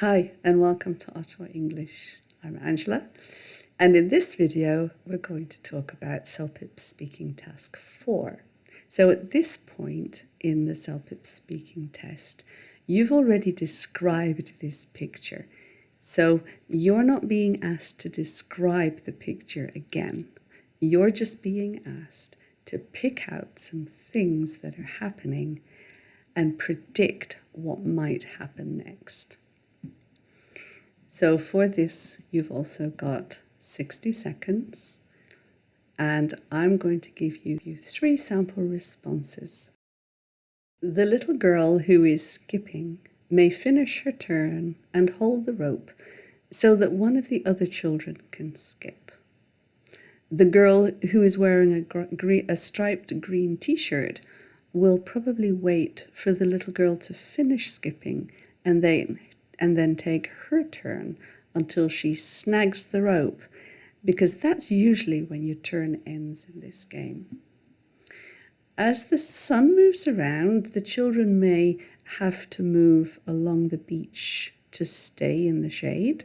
Hi and welcome to Ottawa English. I'm Angela, and in this video we're going to talk about CELPIP Speaking Task 4. So at this point in the CELPIP Speaking test, you've already described this picture. So you're not being asked to describe the picture again. You're just being asked to pick out some things that are happening and predict what might happen next. So for this, you've also got 60 seconds, and I'm going to give you 3 sample responses. The little girl who is skipping may finish her turn and hold the rope so that one of the other children can skip. The girl who is wearing a striped green t-shirt will probably wait for the little girl to finish skipping and then take her turn until she snags the rope, because that's usually when your turn ends in this game. As the sun moves around, the children may have to move along the beach to stay in the shade.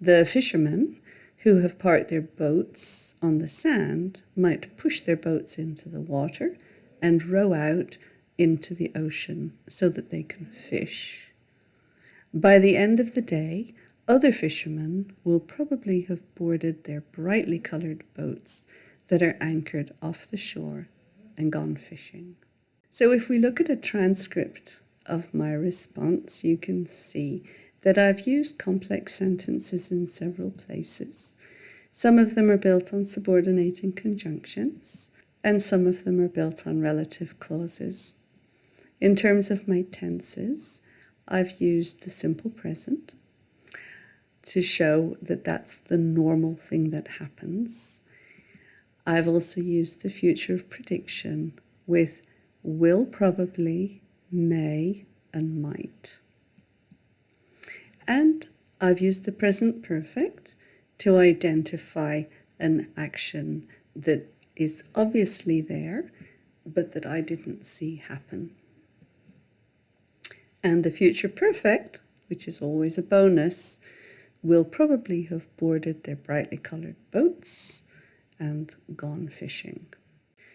The fishermen who have parked their boats on the sand might push their boats into the water and row out into the ocean so that they can fish. By the end of the day, other fishermen will probably have boarded their brightly coloured boats that are anchored off the shore and gone fishing. So if we look at a transcript of my response, you can see that I've used complex sentences in several places. Some of them are built on subordinating conjunctions, and some of them are built on relative clauses. In terms of my tenses, I've used the simple present to show that that's the normal thing that happens. I've also used the future of prediction with will, probably, may, and might. And I've used the present perfect to identify an action that is obviously there, but that I didn't see happen. And the future perfect, which is always a bonus, will probably have boarded their brightly coloured boats and gone fishing.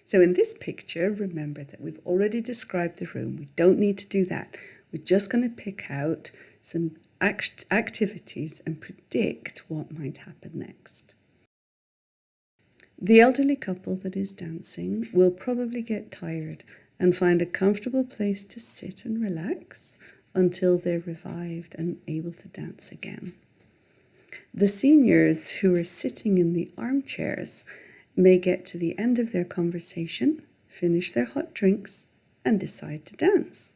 So in this picture, remember that we've already described the room. We don't need to do that. We're just going to pick out some activities and predict what might happen next. The elderly couple that is dancing will probably get tired and find a comfortable place to sit and relax until they're revived and able to dance again. The seniors who are sitting in the armchairs may get to the end of their conversation, finish their hot drinks, and decide to dance.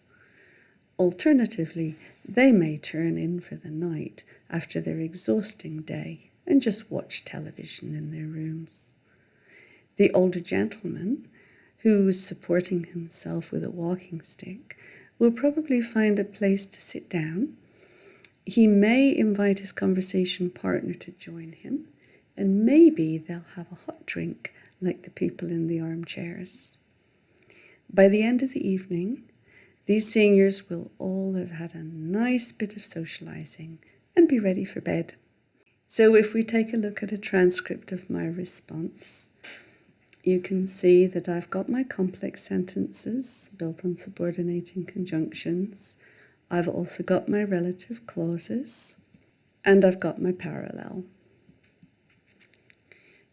Alternatively, they may turn in for the night after their exhausting day and just watch television in their rooms. The older gentleman, who is supporting himself with a walking stick, will probably find a place to sit down. He may invite his conversation partner to join him, and maybe they'll have a hot drink like the people in the armchairs. By the end of the evening, these seniors will all have had a nice bit of socializing and be ready for bed. So if we take a look at a transcript of my response, you can see that I've got my complex sentences built on subordinating conjunctions. I've also got my relative clauses, and I've got my parallel.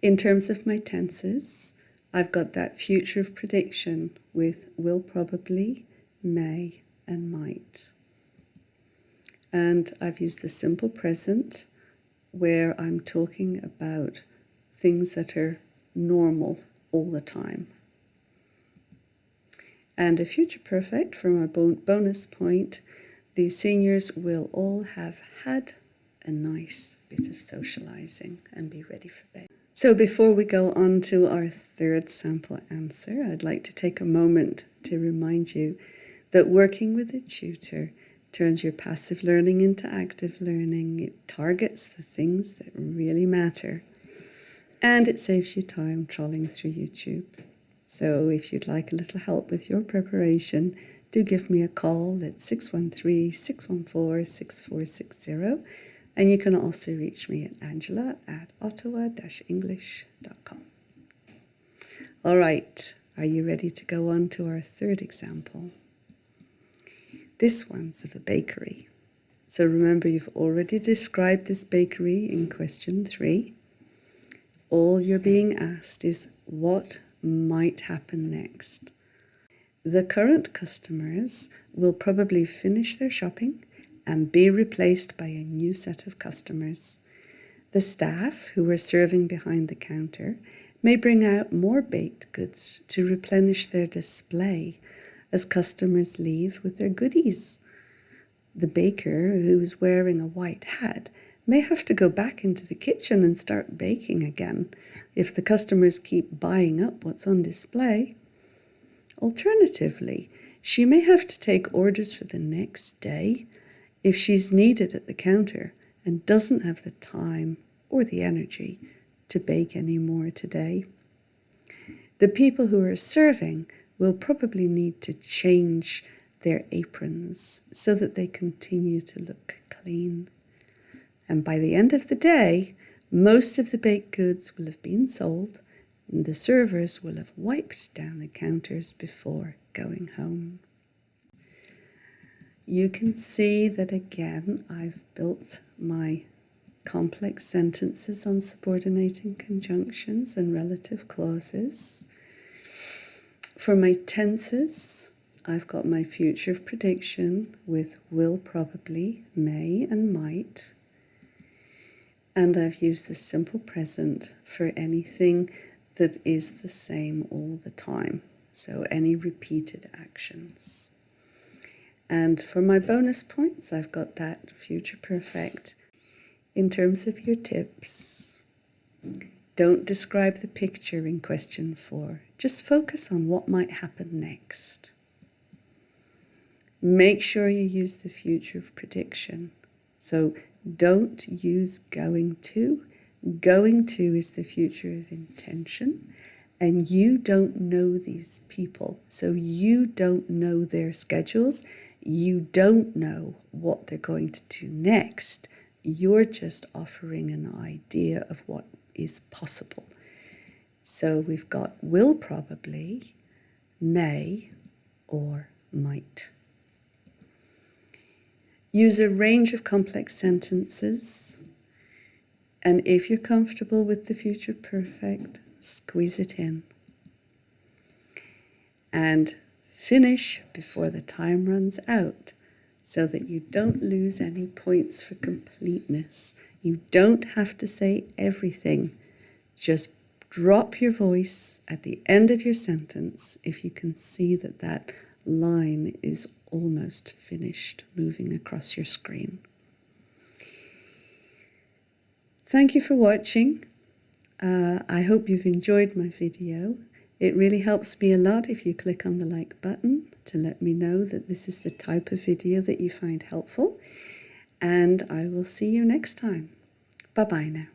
In terms of my tenses, I've got that future of prediction with will, probably, may, and might. And I've used the simple present where I'm talking about things that are normal all the time. And a future perfect for my bonus point, these seniors will all have had a nice bit of socializing and be ready for bed. So before we go on to our third sample answer, I'd like to take a moment to remind you that working with a tutor turns your passive learning into active learning. It targets the things that really matter. And it saves you time trawling through YouTube. So if you'd like a little help with your preparation, do give me a call at 613-614-6460, and you can also reach me at angela@ottawa-english.com. All right, are you ready to go on to our third example? This one's of a bakery. So remember, you've already described this bakery in question 3. All you're being asked is what might happen next. The current customers will probably finish their shopping and be replaced by a new set of customers. The staff who are serving behind the counter may bring out more baked goods to replenish their display as customers leave with their goodies. The baker, who's wearing a white hat, may have to go back into the kitchen and start baking again if the customers keep buying up what's on display. Alternatively, she may have to take orders for the next day if she's needed at the counter and doesn't have the time or the energy to bake any more today. The people who are serving will probably need to change their aprons so that they continue to look clean. And by the end of the day, most of the baked goods will have been sold, and the servers will have wiped down the counters before going home. You can see that again I've built my complex sentences on subordinating conjunctions and relative clauses. For my tenses, I've got my future of prediction with will, probably, may and might. And I've used the simple present for anything that is the same all the time. So any repeated actions. And for my bonus points, I've got that future perfect. In terms of your tips, don't describe the picture in question 4. Just focus on what might happen next. Make sure you use the future of prediction. So don't use going to. Going to is the future of intention, and you don't know these people. So you don't know their schedules. You don't know what they're going to do next. You're just offering an idea of what is possible. So we've got will probably, may, or might. Use a range of complex sentences, and if you're comfortable with the future perfect, squeeze it in. And finish before the time runs out so that you don't lose any points for completeness. You don't have to say everything. Just drop your voice at the end of your sentence if you can see that that line is almost finished moving across your screen. Thank you for watching. I hope you've enjoyed my video. It really helps me a lot if you click on the like button to let me know that this is the type of video that you find helpful. And I will see you next time. Bye-bye now.